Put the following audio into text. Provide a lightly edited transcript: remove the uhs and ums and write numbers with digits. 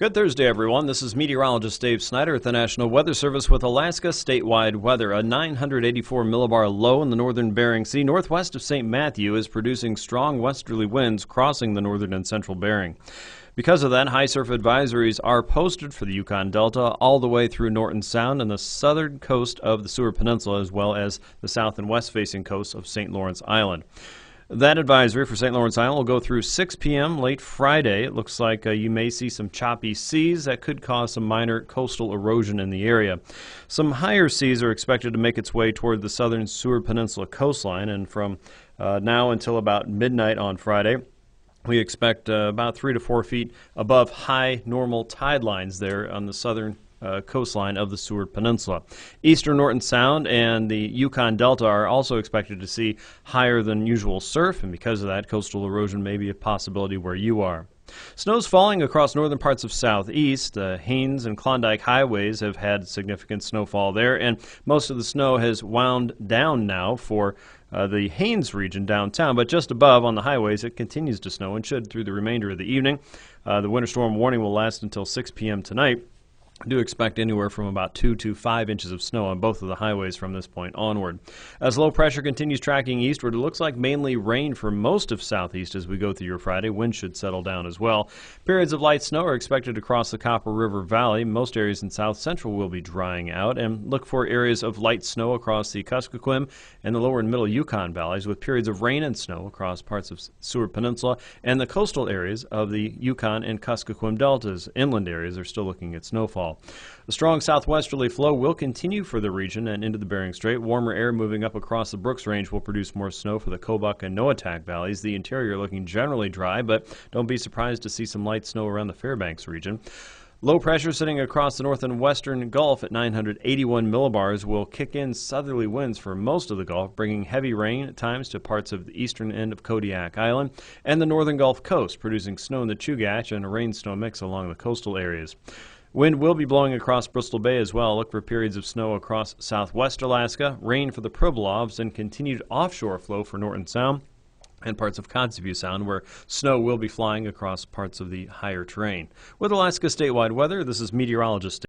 Good Thursday, everyone. This is meteorologist Dave Snyder at the National Weather Service with Alaska statewide weather. A 984 millibar low in the northern Bering Sea northwest of St. Matthew is producing strong westerly winds crossing the northern and central Bering. Because of that, high surf advisories are posted for the Yukon Delta all the way through Norton Sound and the southern coast of the Seward Peninsula, as well as the south and west-facing coasts of St. Lawrence Island. That advisory for St. Lawrence Island will go through 6 p.m. late Friday. It looks like you may see some choppy seas that could cause some minor coastal erosion in the area. Some higher seas are expected to make its way toward the southern Seward Peninsula coastline, and from now until about midnight on Friday, we expect about 3 to 4 feet above high normal tide lines there on the southern coastline of the Seward Peninsula. Eastern Norton Sound and the Yukon Delta are also expected to see higher than usual surf, and because of that, coastal erosion may be a possibility where you are. Snow's falling across northern parts of southeast. Haines and Klondike highways have had significant snowfall there, and most of the snow has wound down now for the Haines region downtown, but just above on the highways it continues to snow and should through the remainder of the evening. The winter storm warning will last until 6 p.m. tonight. I do expect anywhere from about 2 to 5 inches of snow on both of the highways from this point onward. As low pressure continues tracking eastward, it looks like mainly rain for most of southeast as we go through your Friday. Wind should settle down as well. Periods of light snow are expected across the Copper River Valley. Most areas in south central will be drying out, and look for areas of light snow across the Kuskokwim and the lower and middle Yukon valleys, with periods of rain and snow across parts of Seward Peninsula and the coastal areas of the Yukon and Kuskokwim deltas. Inland areas are still looking at snowfall. A strong southwesterly flow will continue for the region and into the Bering Strait. Warmer air moving up across the Brooks Range will produce more snow for the Kobuk and Noatak valleys. The interior looking generally dry, but don't be surprised to see some light snow around the Fairbanks region. Low pressure sitting across the north and western Gulf at 981 millibars will kick in southerly winds for most of the Gulf, bringing heavy rain at times to parts of the eastern end of Kodiak Island and the northern Gulf Coast, producing snow in the Chugach and a rain-snow mix along the coastal areas. Wind will be blowing across Bristol Bay as well. Look for periods of snow across southwest Alaska, rain for the Pribilofs, and continued offshore flow for Norton Sound and parts of Kotzebue Sound, where snow will be flying across parts of the higher terrain. With Alaska statewide weather, this is meteorologist